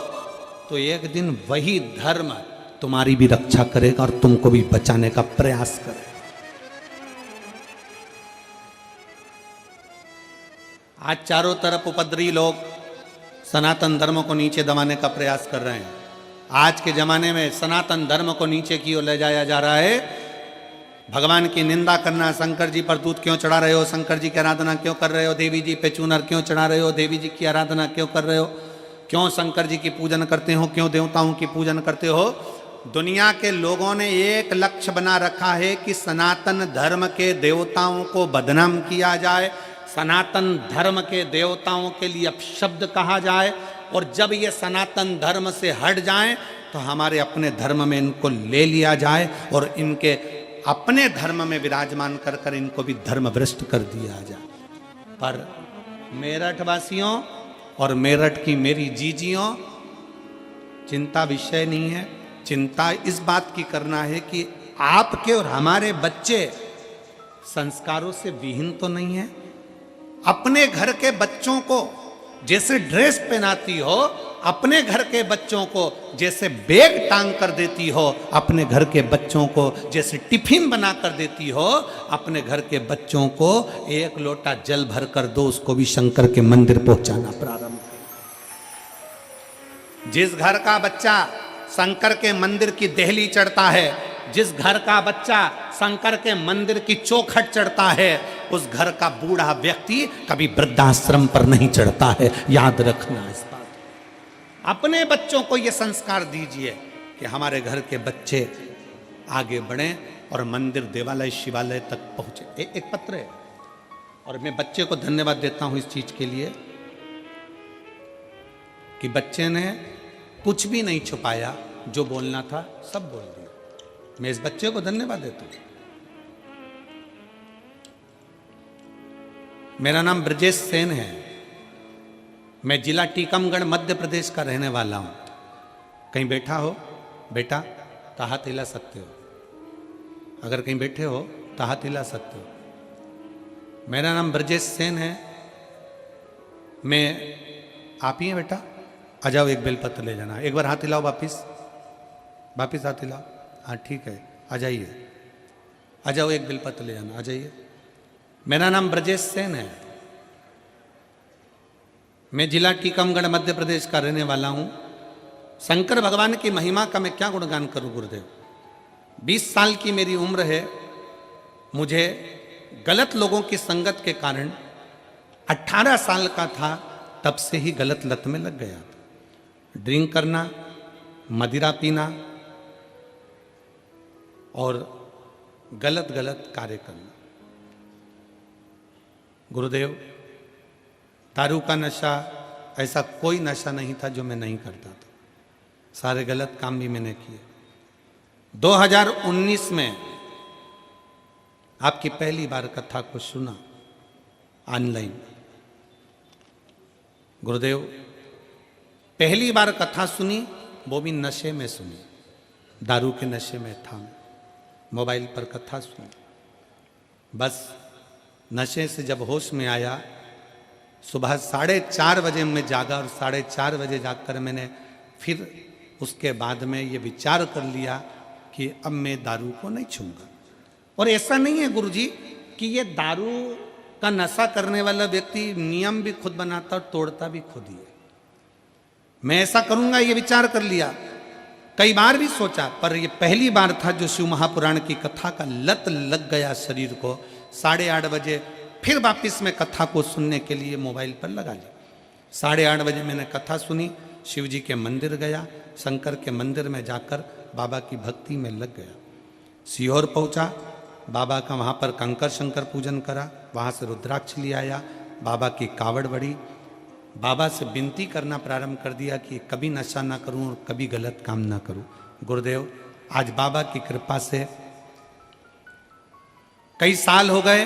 तो एक दिन वही धर्म तुम्हारी भी रक्षा करेगा और तुमको भी बचाने का प्रयास करेगा। आज चारों तरफ उपद्रवी लोग सनातन धर्म को नीचे दबाने का प्रयास कर रहे हैं। आज के जमाने में सनातन धर्म को नीचे की ओर ले जाया जा रहा है। भगवान की निंदा करना, शंकर जी पर दूध क्यों चढ़ा रहे हो, शंकर जी की आराधना क्यों कर रहे हो, देवी जी पे चूनर क्यों चढ़ा रहे हो, देवी जी की आराधना क्यों कर रहे हो, क्यों शंकर जी की पूजन करते हो, क्यों देवताओं की पूजन करते हो। दुनिया के लोगों ने एक लक्ष्य बना रखा है कि सनातन धर्म के देवताओं को बदनाम किया जाए, सनातन धर्म के देवताओं के लिए अपशब्द कहा जाए, और जब ये सनातन धर्म से हट जाएं तो हमारे अपने धर्म में इनको ले लिया जाए और इनके अपने धर्म में विराजमान कर कर इनको भी धर्म भ्रष्ट कर दिया जाए। पर मेरठ वासियों और मेरठ की मेरी जीजियों, चिंता विषय नहीं है। चिंता इस बात की करना है कि आपके और हमारे बच्चे संस्कारों से विहीन तो नहीं है। अपने घर के बच्चों को जैसे ड्रेस पहनाती हो, अपने घर के बच्चों को जैसे बैग टांग कर देती हो, अपने घर के बच्चों को जैसे टिफिन बना कर देती हो, अपने घर के बच्चों को एक लोटा जल भर कर दो, उसको भी शंकर के मंदिर पहुंचाना प्रारंभ करो। जिस घर का बच्चा शंकर के मंदिर की देहली चढ़ता है, जिस घर का बच्चा शंकर के मंदिर की चौखट चढ़ता है, उस घर का बूढ़ा व्यक्ति कभी वृद्धाश्रम पर नहीं चढ़ता है। याद रखना इस बात। अपने बच्चों को यह संस्कार दीजिए कि हमारे घर के बच्चे आगे बढ़ें और मंदिर, देवालय, शिवालय तक पहुंचे। एक पत्र है और मैं बच्चे को धन्यवाद देता हूं इस चीज के लिए कि बच्चे ने कुछ भी नहीं छुपाया, जो बोलना था सब बोल दिया। मैं इस बच्चे को धन्यवाद देता हूं। मेरा नाम ब्रजेश सेन है। मैं जिला टीकमगढ़ मध्य प्रदेश का रहने वाला हूं। कहीं बैठा हो बेटा तो हाथ हिला सकते हो, अगर कहीं बैठे हो तो हाथ हिला सकते हो। मेरा नाम ब्रजेश सेन है। मैं आप ही हैं बेटा? आ जाओ, एक बेलपत्र ले जाना। एक बार हाथ हिलाओ, वापिस हाथ हिलाओ। हाँ ठीक है, आ जाइए, आ जाओ, एक बेलपत्र ले जाना, आ जाइए। मेरा नाम ब्रजेश सेन है। मैं जिला टीकमगढ़ मध्य प्रदेश का रहने वाला हूं। शंकर भगवान की महिमा का मैं क्या गुणगान करूं गुरुदेव। 20 साल की मेरी उम्र है। मुझे गलत लोगों की संगत के कारण 18 साल का था तब से ही गलत लत में लग गया था। ड्रिंक करना, मदिरा पीना और गलत कार्य करना। गुरुदेव, दारू का नशा ऐसा कोई नशा नहीं था जो मैं नहीं करता था। सारे गलत काम भी मैंने किए। 2019 में आपकी पहली बार कथा को सुना ऑनलाइन। गुरुदेव, पहली बार कथा सुनी, वो भी नशे में सुनी। दारू के नशे में था मैं। मोबाइल पर कथा सुनी। बस नशे से जब होश में आया, सुबह 4:30 बजे मैं जागा और 4:30 बजे जाकर मैंने फिर उसके बाद में ये विचार कर लिया कि अब मैं दारू को नहीं छूंगा। और ऐसा नहीं है गुरुजी कि ये दारू का नशा करने वाला व्यक्ति नियम भी खुद बनाता और तोड़ता भी खुद ही है। मैं ऐसा करूंगा ये विचार कर लिया, कई बार भी सोचा, पर ये पहली बार था जो शिव महापुराण की कथा का लत लग गया शरीर को। 8:30 बजे फिर वापिस मैं कथा को सुनने के लिए मोबाइल पर लगा लिया। 8:30 बजे मैंने कथा सुनी, शिव जी के मंदिर गया, शंकर के मंदिर में जाकर बाबा की भक्ति में लग गया। सीहोर पहुंचा, बाबा का वहाँ पर कंकर शंकर पूजन करा, वहाँ से रुद्राक्ष ले आया, बाबा की कावड़ बढ़ी, बाबा से विनती करना प्रारंभ कर दिया कि कभी नशा ना करूं और कभी गलत काम ना करूं। गुरुदेव, आज बाबा की कृपा से कई साल हो गए,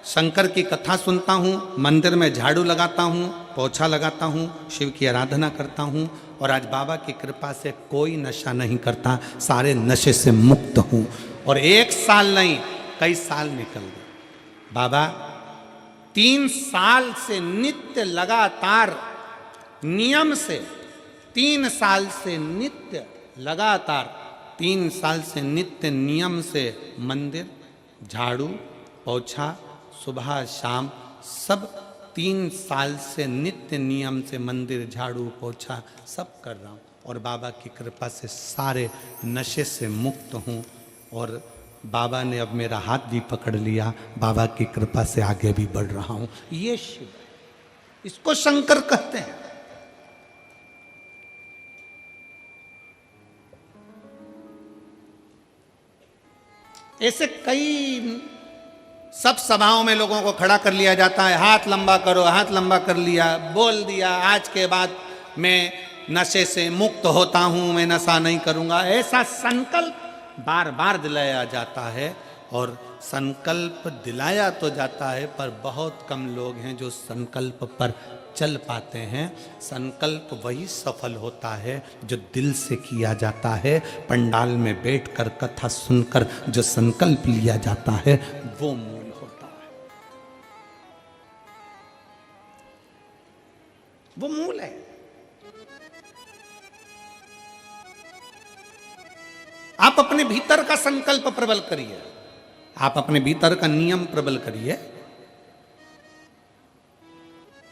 शंकर की कथा सुनता हूँ, मंदिर में झाड़ू लगाता हूँ, पोछा लगाता हूँ, शिव की आराधना करता हूँ, और आज बाबा की कृपा से कोई नशा नहीं करता, सारे नशे से मुक्त हूँ। और 1 साल नहीं, कई साल निकल गए। बाबा 3 साल से नित्य लगातार नियम से, 3 साल से नित्य लगातार, 3 साल से नित्य नियम से मंदिर, झाड़ू, पोछा, सुबह शाम सब 3 साल से नित्य नियम से मंदिर झाड़ू पोछा सब कर रहा हूँ और बाबा की कृपा से सारे नशे से मुक्त हूँ। और बाबा ने अब मेरा हाथ भी पकड़ लिया, बाबा की कृपा से आगे भी बढ़ रहा हूँ। ये शिव है, इसको शंकर कहते हैं। ऐसे कई सब सभाओं में लोगों को खड़ा कर लिया जाता है, हाथ लंबा करो, हाथ लंबा कर लिया, बोल दिया आज के बाद मैं नशे से मुक्त होता हूं, मैं नशा नहीं करूंगा। ऐसा संकल्प बार बार दिलाया जाता है और संकल्प दिलाया तो जाता है पर बहुत कम लोग हैं जो संकल्प पर चल पाते हैं। संकल्प वही सफल होता है जो दिल से किया जाता है। पंडाल में बैठकर कथा सुनकर जो संकल्प लिया जाता है वो मूल होता है, वो मूल है। आप अपने भीतर का संकल्प प्रबल करिए, आप अपने भीतर का नियम प्रबल करिए।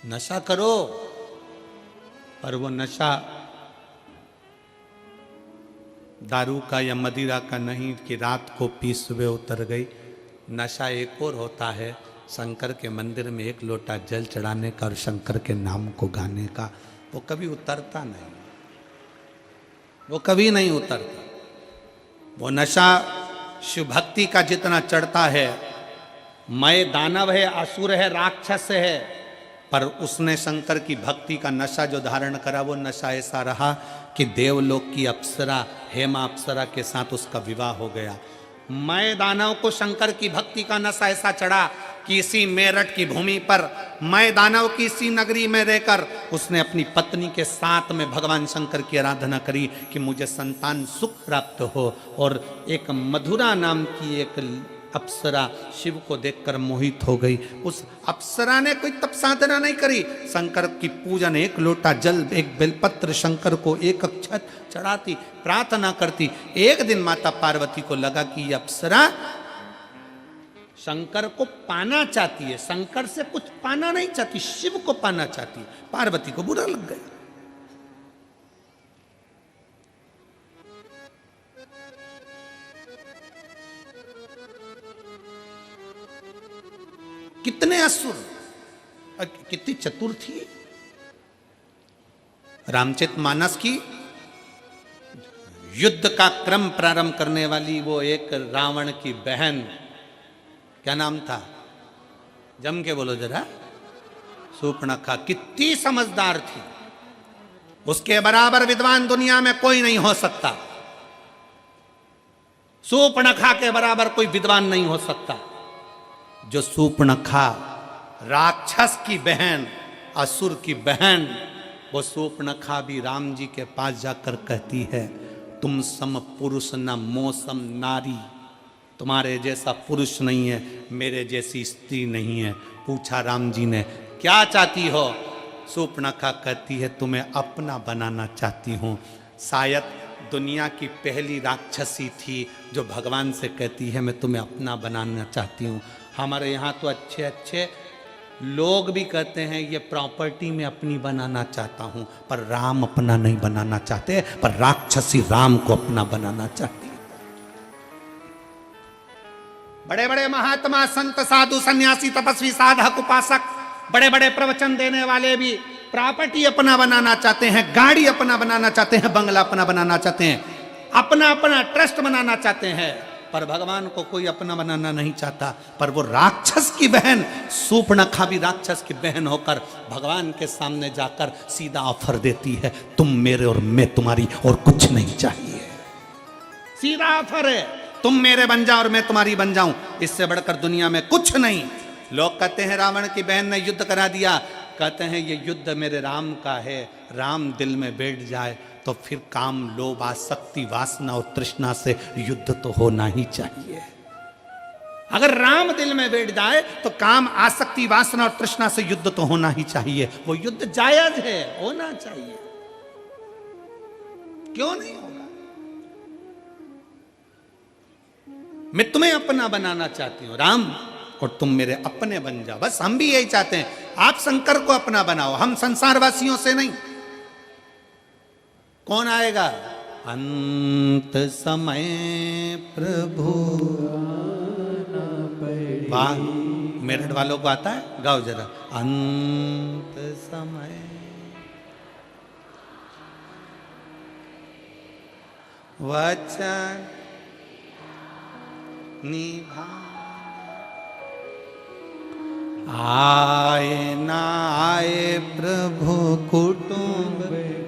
नशा करो पर वो नशा दारू का या मदिरा का नहीं कि रात को पी सुबह उतर गई। नशा एक और होता है, शंकर के मंदिर में एक लोटा जल चढ़ाने का और शंकर के नाम को गाने का। वो कभी उतरता नहीं, वो कभी नहीं उतरता। वो नशा शिव भक्ति का जितना चढ़ता है, मैं दानव है, असुर है, राक्षस है, पर उसने शंकर की भक्ति का नशा जो धारण करा वो नशा ऐसा रहा कि देवलोक की अप्सरा हेमा अप्सरा के साथ उसका विवाह हो गया। मैं दानव को शंकर की भक्ति का नशा ऐसा चढ़ा कि इसी मेरठ की भूमि पर मैं दानव की इसी नगरी में रहकर उसने अपनी पत्नी के साथ में भगवान शंकर की आराधना करी कि मुझे संतान सुख प्राप्त हो। और एक मधुरा नाम की एक अप्सरा शिव को देखकर मोहित हो गई। उस अप्सरा ने कोई तप साधना नहीं करी, शंकर की पूजन, एक लोटा जल, एक बेलपत्र शंकर को एक अक्षत चढ़ाती, प्रार्थना करती। एक दिन माता पार्वती को लगा कि ये अप्सरा शंकर को पाना चाहती है, शंकर से कुछ पाना नहीं चाहती, शिव को पाना चाहती है। पार्वती को बुरा लग गया। कितने असुर, कितनी चतुर थी। रामचरितमानस की युद्ध का क्रम प्रारंभ करने वाली वो एक रावण की बहन, क्या नाम था, जम के बोलो जरा, शूर्पणखा, कितनी समझदार थी। उसके बराबर विद्वान दुनिया में कोई नहीं हो सकता, शूर्पणखा के बराबर कोई विद्वान नहीं हो सकता। जो शूर्पणखा राक्षस की बहन, असुर की बहन, वो शूर्पणखा भी राम जी के पास जाकर कहती है, तुम सम पुरुष न मौसम नारी, तुम्हारे जैसा पुरुष नहीं है, मेरे जैसी स्त्री नहीं है। पूछा राम जी ने क्या चाहती हो? शूर्पणखा कहती है तुम्हें अपना बनाना चाहती हूँ। शायद दुनिया की पहली राक्षसी थी जो भगवान से कहती है मैं तुम्हें अपना बनाना चाहती हूँ। हमारे यहाँ तो अच्छे अच्छे लोग भी कहते हैं ये प्रॉपर्टी में अपनी बनाना चाहता हूँ, पर राम अपना नहीं बनाना चाहते, पर राक्षसी राम को अपना बनाना चाहती है। बड़े बड़े महात्मा, संत, साधु, सन्यासी, तपस्वी, साधक, उपासक, बड़े बड़े प्रवचन देने वाले भी प्रॉपर्टी अपना बनाना चाहते हैं, गाड़ी अपना बनाना चाहते हैं, बंगला अपना बनाना चाहते हैं, अपना अपना ट्रस्ट बनाना चाहते हैं, पर भगवान को कोई अपना बनाना नहीं चाहता। पर वो राक्षस की बहन शूर्पणखा भी राक्षस की बहन होकर भगवान के सामने जाकर सीधा ऑफर देती है, तुम मेरे और मैं तुम्हारी, और कुछ नहीं चाहिए। सीधा ऑफर है, तुम मेरे बन जाओ और मैं तुम्हारी बन जाऊं, इससे बढ़कर दुनिया में कुछ नहीं। लोग कहते हैं रावण की बहन ने युद्ध करा दिया, कहते हैं ये युद्ध मेरे राम का है। राम दिल में बैठ जाए तो फिर काम, लोभ, आसक्ति, वासना और तृष्णा से युद्ध तो होना ही चाहिए। अगर राम दिल में बैठ जाए तो काम, आसक्ति, वासना और तृष्णा से युद्ध तो होना ही चाहिए। वो युद्ध जायज है, होना चाहिए, क्यों नहीं होगा? मैं तुम्हें अपना बनाना चाहती हूं। राम और तुम मेरे अपने बन जाओ। बस हम भी यही चाहते हैं, आप शंकर को अपना बनाओ, हम संसारवासियों से नहीं। कौन आएगा? अंत समय प्रभु। वाह, मेरठ वालों को आता है? गाओ जरा। अंत समय वचन निभा, आए ना आए प्रभु कुटुंब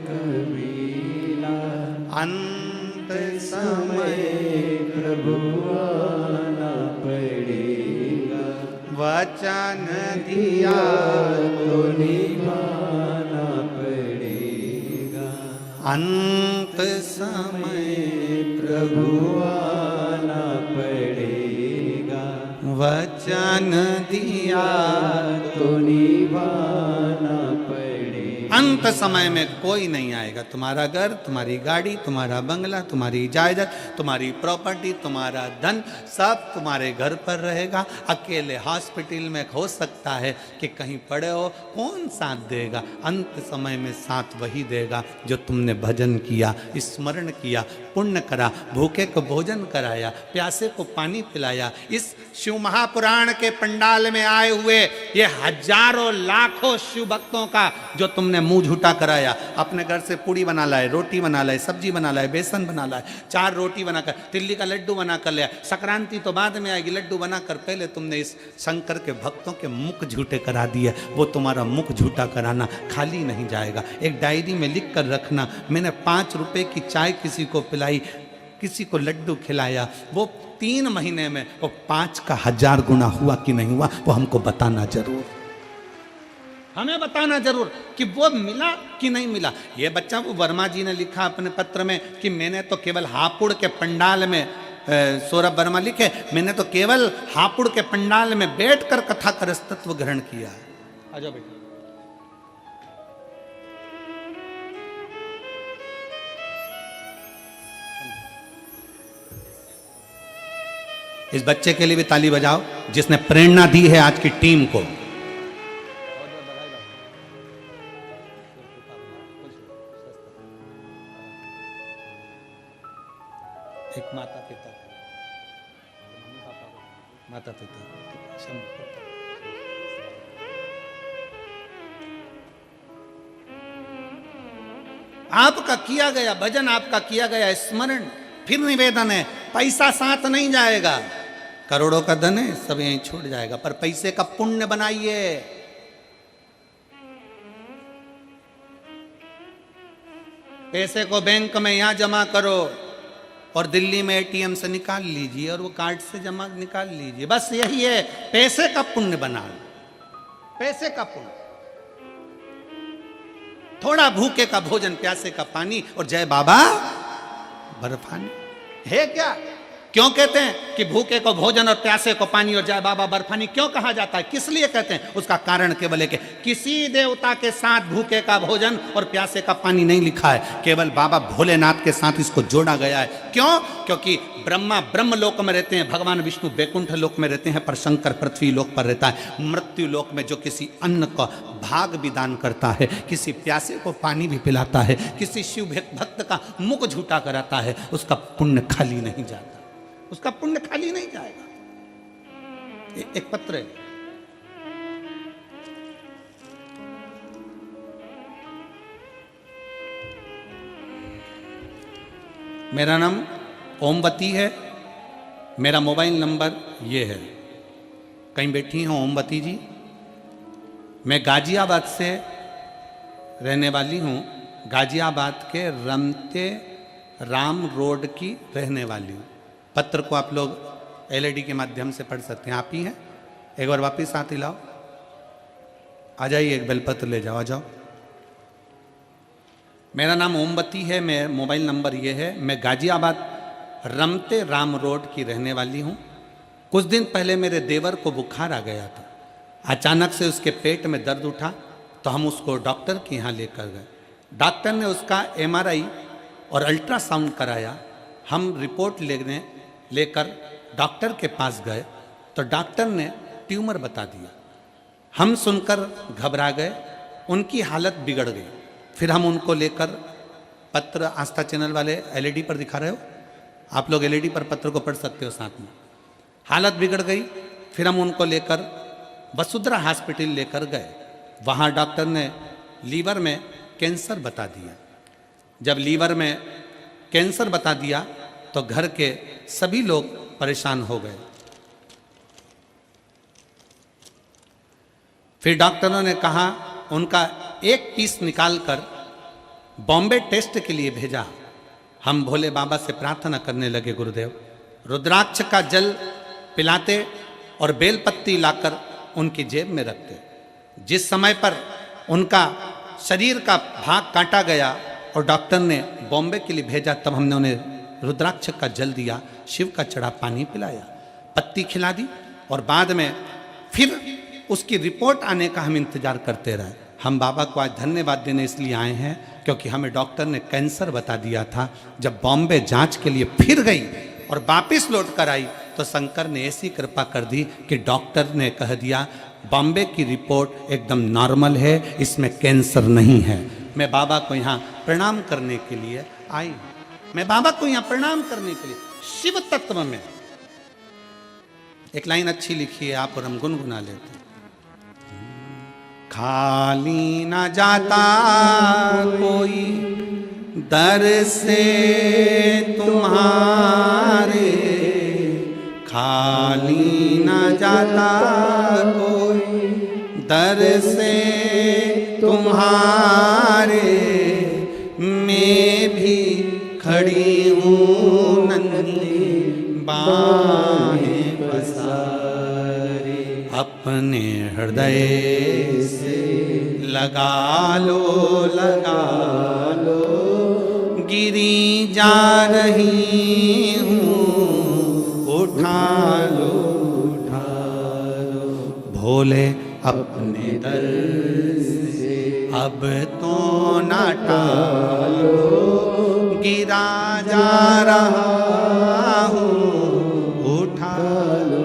कबीला, अंत समय प्रभु आना पड़ेगा, वचन दिया तो निभाना पड़ेगा, अंत समय प्रभु आना पड़ेगा, वचन दिया तो निभाना पड़ेगा। अंत समय में कोई नहीं आएगा। तुम्हारा घर, तुम्हारी गाड़ी, तुम्हारा बंगला, तुम्हारी जायदाद, तुम्हारी प्रॉपर्टी, तुम्हारा धन सब तुम्हारे घर पर रहेगा। अकेले हॉस्पिटल में हो सकता है कि कहीं पड़े हो, कौन साथ देगा? अंत समय में साथ वही देगा जो तुमने भजन किया, स्मरण किया, पुण्य करा, भूखे को भोजन कराया, प्यासे को पानी पिलाया। इस शिव महापुराण के पंडाल में आए हुए ये हजारों लाखों शिव भक्तों का जो तुमने मुंह झूठा कराया, अपने घर से पूड़ी बना लाए, रोटी बना लाए, सब्जी बना लाए, बेसन बना लाए, 4 रोटी बनाकर, तिल्ली का लड्डू बना कर लिया। संक्रांति तो बाद में आएगी, लड्डू बनाकर पहले तुमने इस शंकर के भक्तों के मुख झूठे करा दिए। वो तुम्हारा मुख झूठा कराना खाली नहीं जाएगा। एक डायरी में लिख कर रखना, मैंने 5 रुपए की चाय किसी को पिलाई, किसी को लड्डू खिलाया, वो 3 महीने में वो 5 का 1000 गुना हुआ कि नहीं हुआ, वो हमको बताना जरूर, हमें बताना जरूर कि वो मिला कि नहीं मिला। ये बच्चा, वो वर्मा जी ने लिखा अपने पत्र में कि मैंने तो केवल हापुड़ के पंडाल में, सौरभ वर्मा लिखे, मैंने तो केवल हापुड़ के पंडाल में बैठकर कथा कर तत्व ग्रहण किया। आ जाओ बेटा। इस बच्चे के लिए भी ताली बजाओ जिसने प्रेरणा दी है आज की टीम को। एक माता पिता, माता पिता, आपका किया गया भजन, आपका किया गया स्मरण, फिर निवेदन है, पैसा साथ नहीं जाएगा, करोड़ों का धन है, सब यहीं छूट जाएगा, पर पैसे का पुण्य बनाइए। पैसे को बैंक में यहां जमा करो और दिल्ली में एटीएम से निकाल लीजिए और वो कार्ड से जमा निकाल लीजिए, बस यही है। पैसे का पुण्य बना लो, पैसे का पुण्य, थोड़ा भूखे का भोजन, प्यासे का पानी और जय बाबा बर्फानी है क्या? क्यों कहते हैं कि भूखे को भोजन और प्यासे को पानी और जय बाबा बर्फानी क्यों कहा जाता है? किस लिए कहते हैं? उसका कारण केवल है कि किसी देवता के साथ भूखे का भोजन और प्यासे का पानी नहीं लिखा है, केवल बाबा भोलेनाथ के साथ इसको जोड़ा गया है। क्यों? क्योंकि ब्रह्मा ब्रह्म लोक में रहते हैं, भगवान विष्णु बैकुंठ लोक में रहते हैं, पर शंकर पृथ्वी लोक पर रहता है। मृत्यु लोक में जो किसी अन्न का भाग भी दान करता है, किसी प्यासे को पानी भी पिलाता है, किसी शिव भक्त का मुख झूठा कराता है, उसका पुण्य खाली नहीं जाता, उसका पुण्य खाली नहीं जाएगा। एक पत्र है, मेरा नाम ओमवती है, मेरा मोबाइल नंबर ये है। कहीं बैठी हैं ओमवती जी? मैं गाजियाबाद से रहने वाली हूँ, गाजियाबाद के रमते राम रोड की रहने वाली हूँ। पत्र को आप लोग एलईडी के माध्यम से पढ़ सकते हैं। आप ही हैं? एक बार वापिस साथ ही लाओ, आ जाइए, एक बेलपत्र ले जाओ, आ जाओ। मेरा नाम ओमवती है, मैं मोबाइल नंबर ये है। मैं गाजियाबाद रमते राम रोड की रहने वाली हूँ। कुछ दिन पहले मेरे देवर को बुखार आ गया था, अचानक से उसके पेट में दर्द उठा तो हम उसको डॉक्टर के यहाँ लेकर गए। डॉक्टर ने उसका एमआरआई और अल्ट्रासाउंड कराया। हम रिपोर्ट लेकर डॉक्टर के पास गए तो डॉक्टर ने ट्यूमर बता दिया। हम सुनकर घबरा गए, उनकी हालत बिगड़ गई। फिर हम उनको लेकर पत्र, आस्था चैनल वाले एलईडी पर दिखा रहे हो, आप लोग एलईडी पर पत्र को पढ़ सकते हो साथ में। हालत बिगड़ गई, फिर हम उनको लेकर वसुंधरा हॉस्पिटल लेकर गए। वहाँ डॉक्टर ने लीवर में कैंसर बता दिया। जब लीवर में कैंसर बता दिया तो घर के सभी लोग परेशान हो गए। फिर डॉक्टरों ने कहा, उनका एक पीस निकालकर बॉम्बे टेस्ट के लिए भेजा। हम भोले बाबा से प्रार्थना करने लगे, गुरुदेव रुद्राक्ष का जल पिलाते और बेलपत्ती लाकर उनकी जेब में रखते। जिस समय पर उनका शरीर का भाग काटा गया और डॉक्टर ने बॉम्बे के लिए भेजा, तब हमने उन्हें रुद्राक्ष का जल दिया, शिव का चढ़ा पानी पिलाया, पत्ती खिला दी और बाद में फिर उसकी रिपोर्ट आने का हम इंतजार करते रहे। हम बाबा को आज धन्यवाद देने इसलिए आए हैं क्योंकि हमें डॉक्टर ने कैंसर बता दिया था। जब बॉम्बे जांच के लिए फिर गई और वापिस लौट कर आई तो शंकर ने ऐसी कृपा कर दी कि डॉक्टर ने कह दिया बॉम्बे की रिपोर्ट एकदम नॉर्मल है, इसमें कैंसर नहीं है। मैं बाबा को यहाँ प्रणाम करने के लिए आई हूँ। मैं बाबा को यहाँ प्रणाम करने के लिए। शिव तत्व में एक लाइन अच्छी लिखी है, आप और हम गुनगुना लेते हैं। खाली ना जाता कोई दर से तुम्हारे, खाली ना जाता कोई दर से तुम्हारे, मैं भी खड़ी हूँ नन्ही बाहें पसारे, अपने हृदय से लगा लो गिरी जा रही हूँ, उठा लो भोले अपने दर से अब तो ना टालो, गिरा जा रहा हूँ, उठा लो।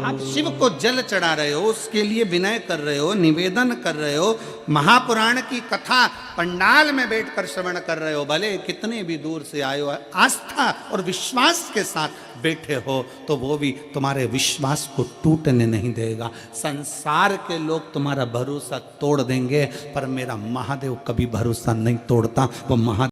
आप शिव को जल चढ़ा रहे हो, उसके लिए विनय कर रहे हो, निवेदन कर रहे हो, महापुराण की कथा पंडाल में बैठकर श्रवण कर रहे हो, भले कितने भी दूर से आए हो, आस्था और विश्वास के साथ बैठे हो तो वो भी तुम्हारे विश्वास को टूटने नहीं देगा। संसार के लोग तुम्हारा भरोसा तोड़ देंगे पर मेरा महादेव कभी भरोसा नहीं तोड़ता। वो महादेव